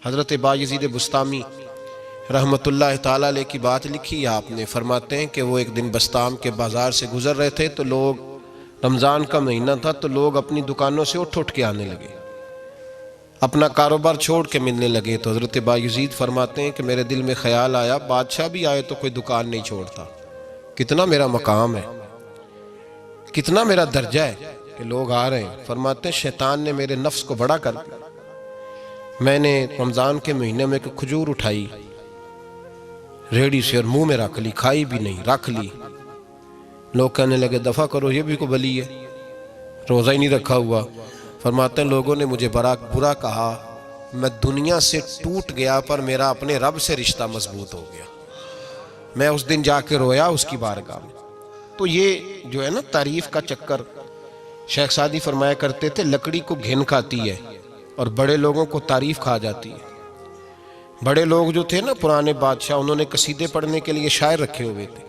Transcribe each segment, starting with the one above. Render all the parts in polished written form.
حضرت بایزید بسطامی رحمۃ اللہ تعالیٰ علیہ کی بات لکھی ہے آپ نے. فرماتے ہیں کہ وہ ایک دن بسطام کے بازار سے گزر رہے تھے تو لوگ، رمضان کا مہینہ تھا تو لوگ اپنی دکانوں سے اٹھ کے آنے لگے، اپنا کاروبار چھوڑ کے ملنے لگے. تو حضرت بایزید فرماتے ہیں کہ میرے دل میں خیال آیا بادشاہ بھی آئے تو کوئی دکان نہیں چھوڑتا، کتنا میرا مقام ہے، کتنا میرا درجہ ہے کہ لوگ آ رہے ہیں. فرماتے ہیں شیطان نے میرے نفس کو بڑا کر دیا. میں نے رمضان کے مہینے میں ایک کھجور اٹھائی ریڑھی سے اور منہ میں رکھ لی، کھائی بھی نہیں، رکھ لی. لوگ کہنے لگے دفع کرو، یہ بھی کو بلی ہے، روزہ ہی نہیں رکھا ہوا. فرماتے ہیں لوگوں نے مجھے برا کہا، میں دنیا سے ٹوٹ گیا پر میرا اپنے رب سے رشتہ مضبوط ہو گیا. میں اس دن جا کے رویا اس کی بارگاہ میں. تو یہ جو ہے نا تعریف کا چکر، شیخ سعدی فرمایا کرتے تھے لکڑی کو گھن کھاتی ہے اور بڑے لوگوں کو تعریف کھا جاتی ہے. بڑے لوگ جو تھے نا پرانے بادشاہ، انہوں نے قصیدے پڑھنے کے لیے شاعر رکھے ہوئے تھے.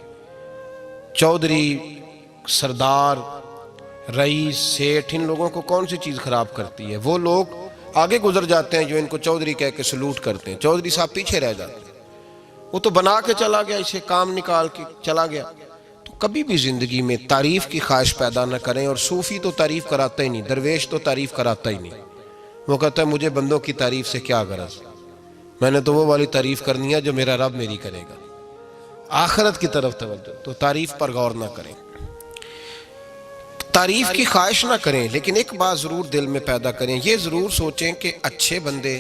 چودھری، سردار، رئیس، سیٹھ، ان لوگوں کو کون سی چیز خراب کرتی ہے؟ وہ لوگ آگے گزر جاتے ہیں جو ان کو چودھری کہہ کے سلوٹ کرتے ہیں. چودھری صاحب پیچھے رہ جاتے ہیں. وہ تو بنا کے چلا گیا، اسے کام نکال کے چلا گیا. تو کبھی بھی زندگی میں تعریف کی خواہش پیدا نہ کریں. اور صوفی تو تعریف کراتا ہی نہیں، درویش تو تعریف کراتا ہی نہیں. وہ کہتا ہے مجھے بندوں کی تعریف سے کیا غرض، میں نے تو وہ والی تعریف کرنی ہے جو میرا رب میری کرے گا. آخرت کی طرف توجہ. تو تعریف پر غور نہ کریں، تعریف کی خواہش نہ کریں، لیکن ایک بات ضرور دل میں پیدا کریں. یہ ضرور سوچیں کہ اچھے بندے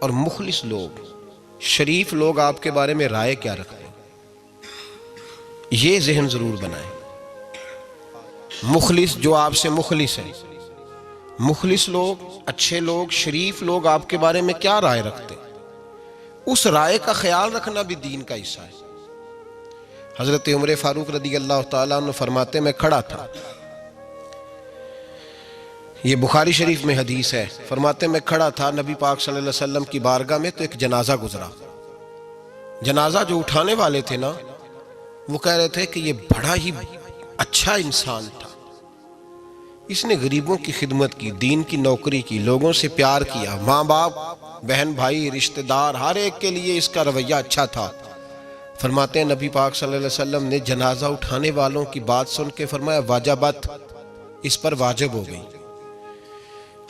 اور مخلص لوگ، شریف لوگ آپ کے بارے میں رائے کیا رکھتے ہیں. یہ ذہن ضرور بنائیں. مخلص جو آپ سے مخلص ہیں، مخلص لوگ، اچھے لوگ، شریف لوگ آپ کے بارے میں کیا رائے رکھتے ہیں، اس رائے کا خیال رکھنا بھی دین کا حصہ ہے. حضرت عمر فاروق رضی اللہ تعالیٰ عنہ فرماتے میں کھڑا تھا، یہ بخاری شریف میں حدیث ہے. فرماتے میں کھڑا تھا نبی پاک صلی اللہ علیہ وسلم کی بارگاہ میں تو ایک جنازہ گزرا. جنازہ جو اٹھانے والے تھے نا، وہ کہہ رہے تھے کہ یہ بڑا ہی اچھا انسان تھا، اس نے غریبوں کی خدمت کی، دین کی نوکری کی، لوگوں سے پیار کیا، ماں باپ، بہن بھائی، رشتہ دار، ہر ایک کے لیے اس کا رویہ اچھا تھا. فرماتے ہیں نبی پاک صلی اللہ علیہ وسلم نے جنازہ اٹھانے والوں کی بات سن کے فرمایا واجبت، اس پر واجب ہو گئی.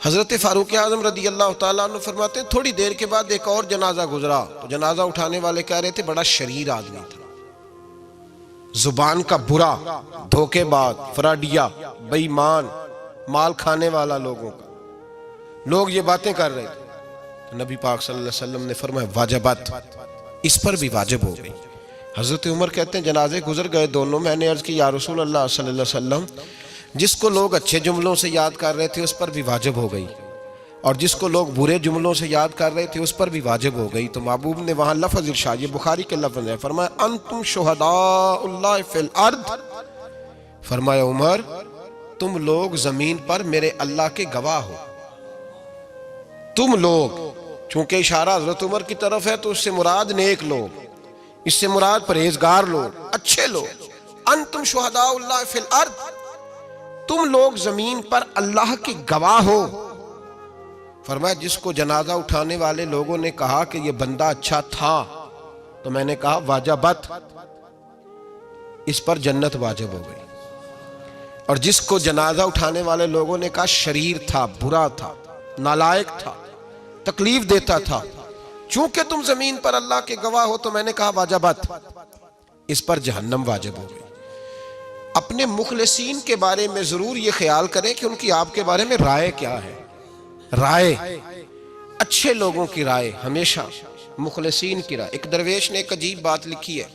حضرت فاروق اعظم رضی اللہ تعالیٰ عنہ فرماتے ہیں تھوڑی دیر کے بعد ایک اور جنازہ گزرا تو جنازہ اٹھانے والے کہہ رہے تھے بڑا شریر آدمی تھا، زبان کا برا، دھوکے باز، فراڈیا، بے ایمان، مال کھانے والا لوگوں کا. لوگ یہ باتیں کر رہے تھے. نبی پاک صلی اللہ علیہ وسلم نے فرمایا واجبت، اس پر بھی واجب ہو گئی. حضرت عمر کہتے ہیں جنازے گزر گئے دونوں. میں نے عرض کی یا رسول اللہ صلی اللہ علیہ وسلم، جس کو لوگ اچھے جملوں سے یاد کر رہے تھے اس پر بھی واجب ہو گئی، اور جس کو لوگ برے جملوں سے یاد کر رہے تھے اس پر بھی واجب ہو گئی. تو محبوب نے وہاں لفظ ارشاد، یہ بخاری کے لفظ ہے، فرمایا انتم شہداء اللہ فی الارض. فرمایا عمر تم لوگ زمین پر میرے اللہ کے گواہ ہو. تم لوگ، چونکہ اشارہ حضرت عمر کی طرف ہے تو اس سے مراد نیک لوگ، اس سے مراد پرہیزگار لوگ، اچھے لوگ. انتم شہداء اللہ فی الارض، تم لوگ زمین پر اللہ کے گواہ ہو. فرمایا جس کو جنازہ اٹھانے والے لوگوں نے کہا کہ یہ بندہ اچھا تھا تو میں نے کہا واجبت، اس پر جنت واجب ہو گئی. اور جس کو جنازہ اٹھانے والے لوگوں نے کہا شریر تھا، برا تھا، نالائق تھا، تکلیف دیتا تھا، چونکہ تم زمین پر اللہ کے گواہ ہو تو میں نے کہا واجبت، اس پر جہنم واجب ہو گئی. اپنے مخلصین کے بارے میں ضرور یہ خیال کریں کہ ان کی آپ کے بارے میں رائے کیا ہے. رائے، اچھے لوگوں کی رائے، ہمیشہ مخلصین کی رائے. ایک درویش نے ایک عجیب بات لکھی ہے.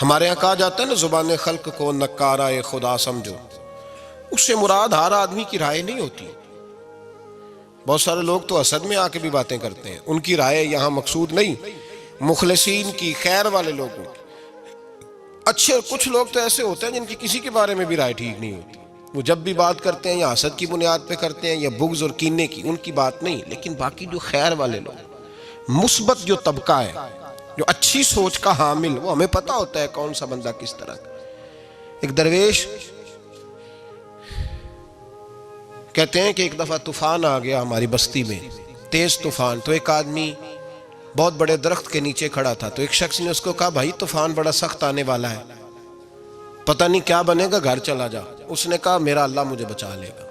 ہمارے یہاں کہا جاتا ہے نا زبان خلق کو نکارہ خدا سمجھو. اس سے مراد ہر آدمی کی رائے نہیں ہوتی. بہت سارے لوگ تو حسد میں آ کے بھی باتیں کرتے ہیں، ان کی رائے یہاں مقصود نہیں، مخلصین کی، خیر والے لوگوں کی. اچھے کچھ لوگ تو ایسے ہوتے ہیں جن کی کسی کے بارے میں بھی رائے ٹھیک نہیں ہوتی. وہ جب بھی بات کرتے ہیں یا حسد کی بنیاد پہ کرتے ہیں یا بغض اور کینے کی، ان کی بات نہیں. لیکن باقی جو خیر والے لوگ، مثبت جو طبقہ ہے، جو اچھی سوچ کا حامل، وہ ہمیں پتہ ہوتا ہے کون سا بندہ کس طرح کا. ایک درویش کہتے ہیں کہ ایک دفعہ طوفان آ گیا ہماری بستی میں. تیز طوفان. تو ایک آدمی بہت بڑے درخت کے نیچے کھڑا تھا, تو ایک شخص نے اس کو کہا بھائی طوفان بڑا سخت آنے والا ہے, پتہ نہیں کیا بنے گا, گھر چلا جا. اس نے کہا میرا اللہ مجھے بچا لے گا.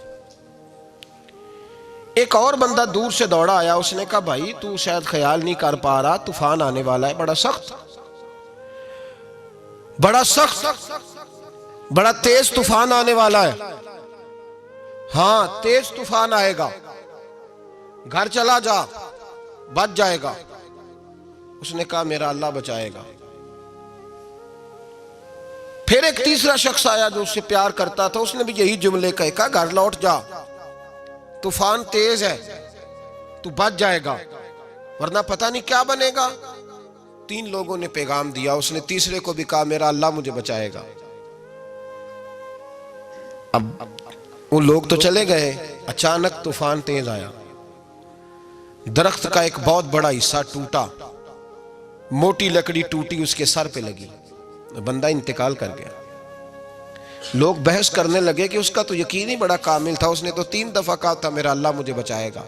ایک اور بندہ دور سے دوڑا آیا, اس نے کہا بھائی تو شاید خیال نہیں کر پا رہا, طوفان آنے والا ہے بڑا سخت, بڑا تیز طوفان آنے والا ہے. ہاں تیز طوفان آئے گا, گھر چلا جا, بچ جائے گا. اس نے کہا میرا اللہ بچائے گا. پھر ایک تیسرا شخص آیا جو اس سے پیار کرتا تھا, اس نے بھی یہی جملے کہا گھر لوٹ جا, طوفان تیز ہے, تو بچ جائے گا ورنہ پتہ نہیں کیا بنے گا. 3 لوگوں نے پیغام دیا, اس نے تیسرے کو بھی کہا میرا اللہ مجھے بچائے گا. اب وہ لوگ تو چلے گئے, اچانک طوفان تیز آیا, درخت کا ایک بہت بڑا حصہ ٹوٹا, موٹی لکڑی ٹوٹی اس کے سر پہ لگی, بندہ انتقال کر گیا. لوگ بحث کرنے لگے کہ اس کا تو یقین ہی بڑا کامل تھا, اس نے تو 3 دفعہ کہا تھا میرا اللہ مجھے بچائے گا,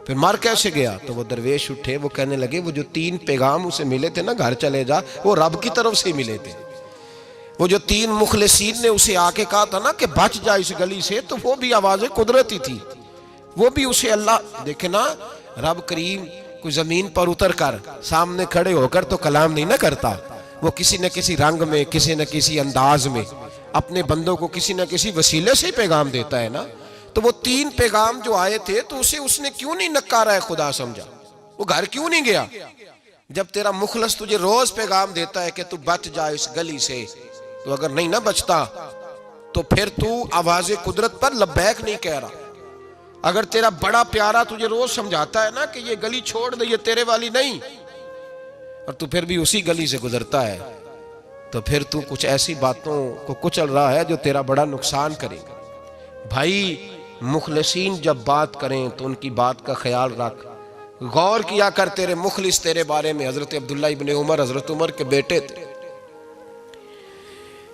پھر مر کیسے گیا؟ تو وہ درویش اٹھے, وہ کہنے لگے وہ جو 3 پیغام اسے ملے تھے نا گھر چلے جا, وہ رب کی طرف سے ملے تھے. وہ جو 3 مخلصین نے اسے آ کے کہا تھا نا کہ بچ جا اس گلی سے, تو وہ بھی آواز قدرتی تھی, وہ بھی اسے اللہ دیکھے نا. رب کریم کوئی زمین پر اتر کر سامنے کھڑے ہو کر تو کلام نہیں نہ کرتا, وہ کسی نہ کسی رنگ میں, کسی نہ کسی انداز میں اپنے بندوں کو کسی نہ کسی وسیلے سے پیغام دیتا ہے نا. تو وہ 3 پیغام جو آئے تھے تو اسے اس نے کیوں نہیں نکارا ہے خدا سمجھا, وہ گھر کیوں نہیں گیا؟ جب تیرا مخلص تجھے روز پیغام دیتا ہے کہ تو بچ جا اس گلی سے, تو اگر نہیں نہ بچتا تو پھر تو آواز قدرت پر لبیک نہیں کہہ رہا. اگر تیرا بڑا پیارا تجھے روز سمجھاتا ہے نا کہ یہ گلی چھوڑ دے, یہ تیرے والی نہیں, اور تو پھر بھی اسی گلی سے گزرتا ہے, تو پھر تو کچھ ایسی باتوں کو کچل رہا ہے جو تیرا بڑا نقصان کرے گا. بھائی مخلصین جب بات کریں تو ان کی بات کا خیال رکھ, غور کیا کر. تیرے مخلص تیرے بارے میں حضرت عبداللہ ابن عمر, حضرت عمر کے بیٹے تھے.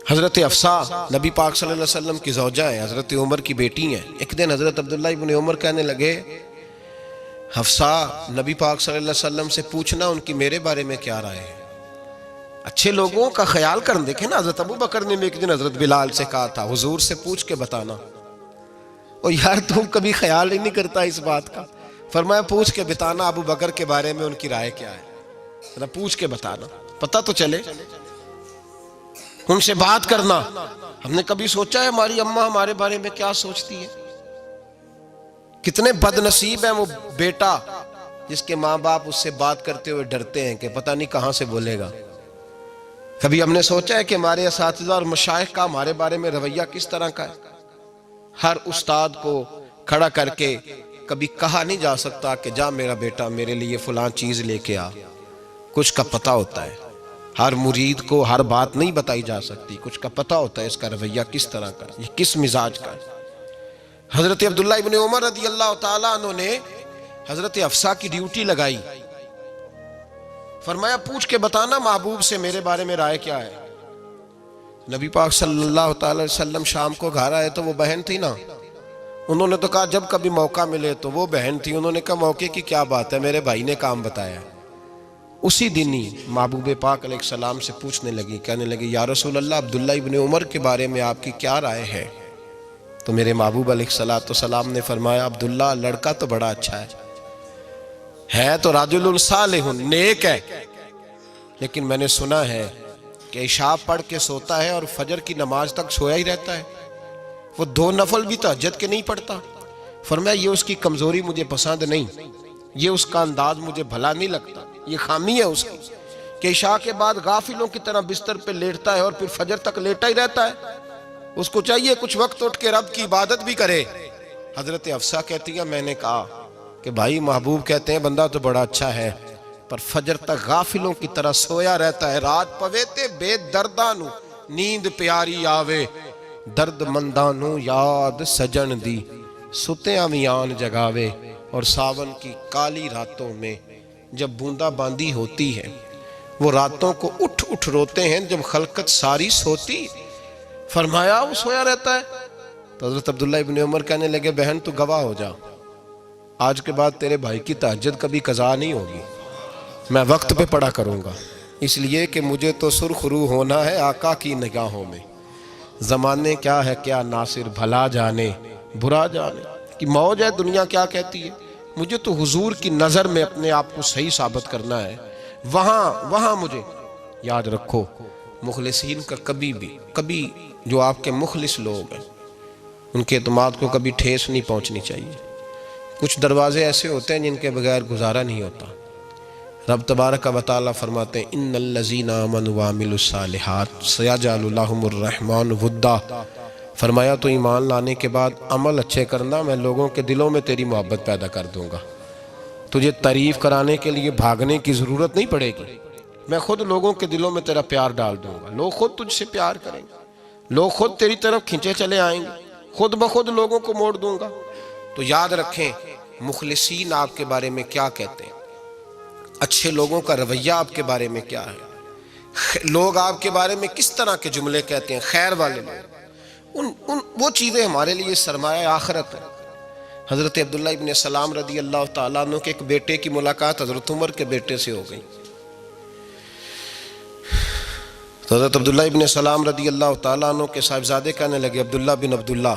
حضرت حفصہ نبی پاک صلی اللہ علیہ وسلم کی زوجہ ہے, حضرت عمر کی بیٹی ہیں. ایک دن حضرت عبداللہ ابن عمر کہنے لگے حفصہ نبی پاک صلی اللہ علیہ وسلم سے پوچھنا ان کی میرے بارے میں کیا رائے ہے. اچھے لوگوں کا خیال کر. دیکھیں نا حضرت ابو بکر نے بھی ایک دن حضرت بلال سے کہا تھا حضور سے پوچھ کے بتانا. اور یار تم کبھی خیال ہی نہیں کرتا اس بات کا. فرمایا پوچھ کے بتانا ابو بکر کے بارے میں ان کی رائے کیا ہے, پوچھ کے بتانا, پتہ تو چلے. ان سے بات کرنا. ہم نے کبھی سوچا ہے ہماری اماں ہمارے بارے میں کیا سوچتی ہے؟ کتنے بد نصیب ہیں وہ بیٹا جس کے ماں باپ اس سے بات کرتے ہوئے ڈرتے ہیں کہ پتہ نہیں کہاں سے بولے گا. کبھی ہم نے سوچا ہے کہ ہمارے اساتذہ اور مشائخ کا ہمارے بارے میں رویہ کس طرح کا ہے؟ ہر استاد کو کھڑا کر کے کبھی کہا نہیں جا سکتا کہ جا میرا بیٹا میرے لیے فلاں چیز لے کے آ. کچھ کا پتہ ہوتا ہے. ہر مرید کو ہر بات نہیں بتائی جا سکتی, کچھ کا پتہ ہوتا ہے اس کا رویہ کس طرح کا, یہ کس مزاج کا ہے. حضرت عبداللہ ابن عمر رضی اللہ تعالیٰ عنہ نے حضرت حفصہ کی ڈیوٹی لگائی. فرمایا پوچھ کے بتانا محبوب سے میرے بارے میں رائے کیا ہے. نبی پاک صلی اللہ تعالی وسلم شام کو گھر آئے تو وہ بہن تھی نا, انہوں نے تو کہا جب کبھی موقع ملے تو وہ بہن تھی, انہوں نے کہا موقع کی کیا بات ہے, میرے بھائی نے کام بتایا. اسی دن ہی محبوب پاک علیہ السلام سے پوچھنے لگی, کہنے لگی یا رسول اللہ عبداللہ ابن عمر کے بارے میں آپ کی کیا رائے ہے؟ تو میرے محبوب علیہ السلام نے فرمایا عبداللہ لڑکا تو بڑا اچھا ہے تو رجل صالح نیک ہے, لیکن میں نے سنا ہے کہ عشاء پڑھ کے سوتا ہے اور فجر کی نماز تک سویا ہی رہتا ہے, وہ 2 نفل بھی تہجد کے نہیں پڑھتا. فرمایا یہ اس کی کمزوری مجھے پسند نہیں, یہ اس کا انداز مجھے بھلا نہیں لگتا, یہ خامی ہے اس کی کہ عشاء کے بعد غافلوں کی طرح بستر پہ لیٹتا ہے اور پھر فجر تک لیٹا ہی رہتا ہے. اس کو چاہیے کچھ وقت اٹھ کے رب کی عبادت بھی کرے. حضرت حفصہ کہتی ہے میں نے کہا کہ بھائی محبوب کہتے ہیں بندہ تو بڑا اچھا ہے پر فجر تک غافلوں کی طرح سویا رہتا ہے. رات پویتے بے دردانو نیند پیاری آوے, درد مندانو یاد سجن دی ستیاں میان جگاوے. اور ساون کی کالی راتوں میں جب بوندا باندی ہوتی ہے وہ راتوں کو اٹھ اٹھ روتے ہیں جب خلقت ساری سوتی. فرمایا وہ سویا رہتا ہے. تو حضرت عبداللہ ابن عمر کہنے لگے بہن تو گواہ ہو جا, آج کے بعد تیرے بھائی کی تہجد کبھی قضا نہیں ہوگی، میں وقت پہ پڑھا کروں گا، اس لیے کہ مجھے تو سرخ رو ہونا ہے آقا کی نگاہوں میں۔ زمانے کیا ہے کیا ناصر، بھلا جانے برا جانے کہ موج ہے دنیا کیا کہتی ہے، مجھے تو حضور کی نظر میں اپنے آپ کو صحیح ثابت کرنا ہے۔ وہاں مجھے یاد رکھو، مخلصین کا کبھی جو آپ کے مخلص لوگ ہیں ان کے اعتماد کو کبھی ٹھیس نہیں پہنچنی چاہیے۔ کچھ دروازے ایسے ہوتے ہیں جن کے بغیر گزارا نہیں ہوتا۔ رب تبارک و تعالیٰ فرماتے ہیں ان الذین آمنوا وعملوا الصالحات سیجعل لهم الرحمن ودا، فرمایا تو ایمان لانے کے بعد عمل اچھے کرنا، میں لوگوں کے دلوں میں تیری محبت پیدا کر دوں گا۔ تجھے تعریف کرانے کے لیے بھاگنے کی ضرورت نہیں پڑے گی، میں خود لوگوں کے دلوں میں تیرا پیار ڈال دوں گا، لوگ خود تجھ سے پیار کریں گے، لوگ خود تیری طرف کھنچے چلے آئیں گے، خود بخود لوگوں کو موڑ دوں گا۔ تو یاد رکھیں مخلصین آپ کے بارے میں کیا کہتے ہیں، اچھے لوگوں کا رویہ آپ کے بارے میں کیا ہے، لوگ آپ کے بارے میں کس طرح کے جملے کہتے ہیں، خیر والے لوگ، وہ چیزیں ہمارے لیے سرمایہ آخرت ہے۔ حضرت عبداللہ ابن سلام رضی اللہ تعالیٰ عنہ کے ایک بیٹے کی ملاقات حضرت عمر کے بیٹے سے ہو گئی۔ تو حضرت عبداللہ ابن سلام رضی اللہ تعالیٰ عنہ کے صاحبزادے کہنے لگے، عبداللہ بن عبداللہ،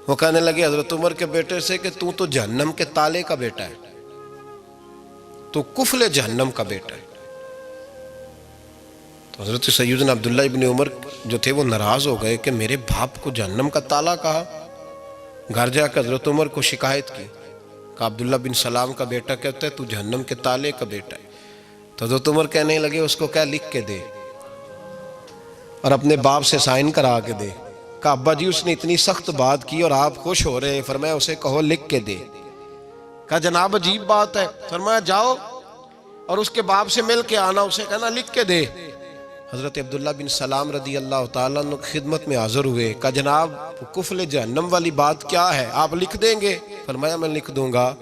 وہ کہنے لگے حضرت عمر کے بیٹے سے کہ تو جہنم کے تالے کا بیٹا ہے، تو کفل جہنم کا بیٹا ہے۔ تو حضرت سیدنا عبداللہ ابن عمر جو تھے وہ ناراض ہو گئے کہ میرے باپ کو جہنم کا تالا کہا۔ گھر جا کر حضرت عمر کو شکایت کی کہ عبداللہ بن سلام کا بیٹا کہتا ہے تو جہنم کے تالے کا بیٹا ہے۔ تو حضرت عمر کہنے لگے اس کو کیا لکھ کے دے اور اپنے باپ سے سائن کرا کے دے۔ کہا ابا جی اس نے اتنی سخت بات کی اور آپ خوش ہو رہے ہیں، فرمایا اسے کہو لکھ کے دے۔ کہا جناب عجیب بات ہے، فرمایا جاؤ اور اس کے باپ سے مل کے آنا، اسے کہنا لکھ کے دے۔ حضرت عبداللہ بن سلام رضی اللہ تعالیٰ عنہ کی خدمت میں حاضر ہوئے، کہا جناب کفل جہنم والی بات کیا ہے، آپ لکھ دیں گے؟ فرمایا میں لکھ دوں گا۔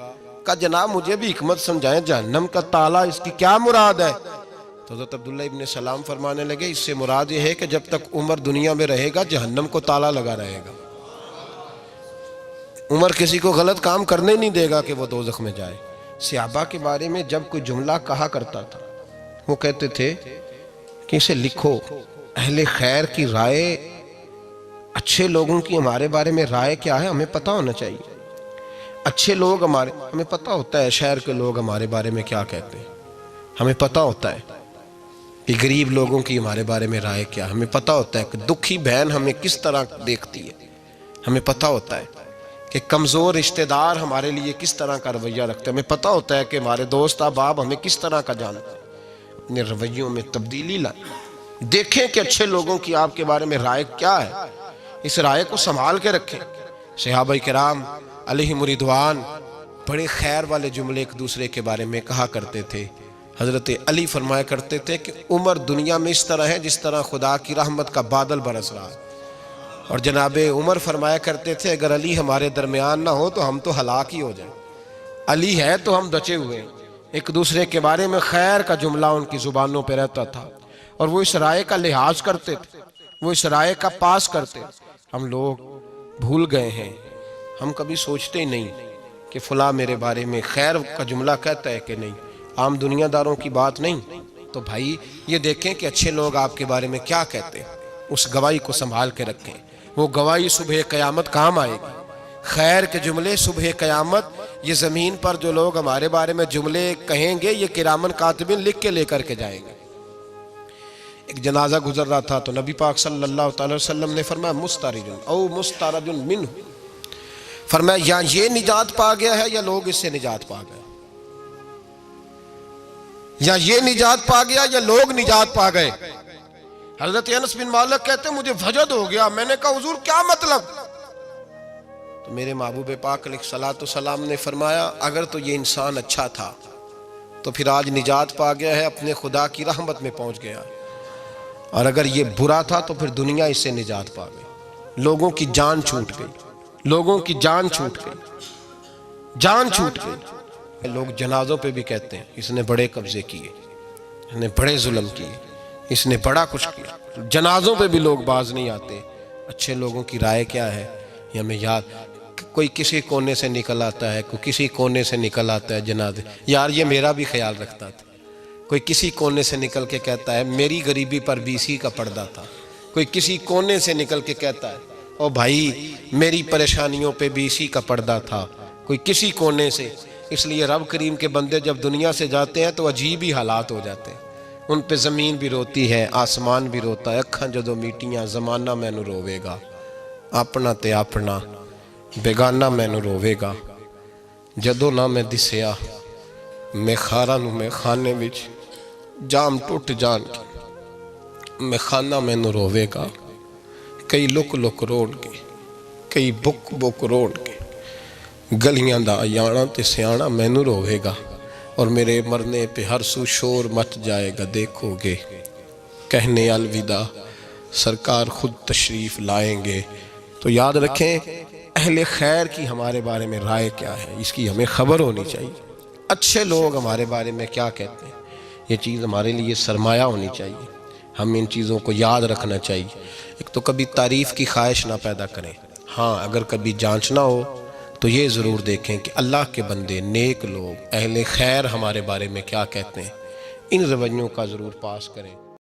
کہا جناب مجھے بھی حکمت سمجھائیں، جہنم کا تالا اس کی کیا مراد ہے؟ تو حضرت عبداللہ ابن سلام فرمانے لگے اس سے مراد یہ ہے کہ جب تک عمر دنیا میں رہے گا جہنم کو تالا لگا رہے گا، عمر کسی کو غلط کام کرنے نہیں دے گا کہ وہ دوزخ میں جائے۔ صحابہ کے بارے میں جب کوئی جملہ کہا کرتا تھا وہ کہتے تھے کہ اسے لکھو، اہل خیر کی رائے، اچھے لوگوں کی ہمارے بارے میں رائے کیا ہے ہمیں پتہ ہونا چاہیے۔ اچھے لوگ ہمیں پتہ ہوتا ہے شہر کے لوگ ہمارے بارے میں کیا کہتے ہیں، ہمیں پتہ ہوتا ہے کہ غریب لوگوں کی ہمارے بارے میں رائے کیا، ہمیں پتہ ہوتا ہے کہ دکھی بہن ہمیں کس طرح دیکھتی ہے، ہمیں پتہ ہوتا ہے کہ کمزور رشتہ دار ہمارے لیے کس طرح کا رویہ رکھتے ہیں، ہمیں پتہ ہوتا ہے کہ ہمارے دوست احباب ہمیں کس طرح کا جانتے ہیں۔ اپنے رویوں میں تبدیلی لائیں، دیکھیں کہ اچھے لوگوں کی آپ کے بارے میں رائے کیا ہے، اس رائے کو سنبھال کے رکھیں۔ صحابہ کرام علیہم رضوان بڑے خیر والے جملے ایک دوسرے کے بارے میں کہا کرتے تھے۔ حضرت علی فرمایا کرتے تھے کہ عمر دنیا میں اس طرح ہے جس طرح خدا کی رحمت کا بادل برس رہا ہے، اور جناب عمر فرمایا کرتے تھے اگر علی ہمارے درمیان نہ ہو تو ہم تو ہلاک ہی ہو جائیں، علی ہے تو ہم بچے ہوئے ہیں۔ ایک دوسرے کے بارے میں خیر کا جملہ ان کی زبانوں پہ رہتا تھا، اور وہ اس رائے کا لحاظ کرتے تھے، وہ اس رائے کا پاس کرتے۔ ہم لوگ بھول گئے ہیں، ہم کبھی سوچتے ہی نہیں کہ فلاں میرے بارے میں خیر کا جملہ کہتا ہے کہ نہیں، عام دنیا داروں کی بات نہیں۔ تو بھائی یہ دیکھیں کہ اچھے لوگ آپ کے بارے میں کیا کہتے ہیں، اس گواہی کو سنبھال کے رکھیں، وہ گواہی صبح قیامت کام آئے گی۔ خیر کے جملے صبح قیامت، یہ زمین پر جو لوگ ہمارے بارے میں جملے کہیں گے یہ کرامن کاتبین لکھ کے لے کر کے جائیں گے۔ ایک جنازہ گزر رہا تھا تو نبی پاک صلی اللہ تعالی وسلم نے فرمایا مسترج او مسترج منہ، فرمایا یا یہ نجات پا گیا ہے یا لوگ اس سے نجات پا گئے، یا یہ نجات پا گیا یا لوگ نجات پا گئے۔ حضرت انس بن مالک کہتے ہیں مجھے وجد ہو گیا، میں نے کہا حضور کیا مطلب؟ تو میرے محبوب پاک علیہ الصلوۃ والسلام نے فرمایا اگر تو یہ انسان اچھا تھا تو پھر آج نجات پا گیا ہے، اپنے خدا کی رحمت میں پہنچ گیا، اور اگر یہ برا تھا تو پھر دنیا اس سے نجات پا گئی۔ لوگوں کی جان چھوٹ گئی، لوگوں کی جان چھوٹ گئی، جان چھوٹ گئی۔ لوگ جنازوں پہ بھی کہتے ہیں اس نے بڑے قبضے کیے، اس نے بڑے ظلم کیے، اس نے بڑا کچھ کیا۔ جنازوں پہ بھی لوگ باز نہیں آتے۔ اچھے لوگوں کی رائے کیا ہے یہ ہمیں یاد، کوئی کسی کونے سے نکل آتا ہے، کوئی کسی کونے سے نکل آتا ہے جنازے. یار یہ میرا بھی خیال رکھتا تھا. کوئی کسی کونے سے نکل کے کہتا ہے میری غریبی پر BC کا پردہ تھا. کوئی کسی کونے سے نکل کے کہتا ہے او بھائی میری پریشانیوں پہ BC کا پردہ تھا. کوئی کسی کونے سے. اس لیے رب کریم کے بندے جب دنیا سے جاتے ہیں تو عجیب ہی حالات ہو جاتے ہیں. ان پہ زمین بھی روتی ہے، آسمان بھی روتا ہے. اکھاں جدو میٹیاں زمانہ مینوں روے گا، اپنا تے اپنا بیگانہ مینوں روے گا. جدو نہ میں دسیا میں خاراں نوں میں خانے وچ جام ٹوٹ جان کے میں خانہ مینوں روے گا. کئی لک لک روڑ کے، کئی بک بک روڑ کے گلیاں دا یانا تے سیانا مینوں روے گا. اور میرے مرنے پہ ہر سو شور مچ جائے گا، دیکھو گے کہنے الوداع سرکار خود تشریف لائیں گے. تو یاد رکھیں اہل خیر کی ہمارے بارے میں رائے کیا ہے، اس کی ہمیں خبر ہونی چاہیے. اچھے لوگ ہمارے بارے میں کیا کہتے ہیں، یہ چیز ہمارے لیے سرمایہ ہونی چاہیے. ہم ان چیزوں کو یاد رکھنا چاہیے. ایک تو کبھی تعریف کی خواہش نہ پیدا کریں. ہاں اگر کبھی جانچنا ہو تو یہ ضرور دیکھیں کہ اللہ کے بندے، نیک لوگ، اہل خیر ہمارے بارے میں کیا کہتے ہیں. ان رویوں کا ضرور پاس کریں.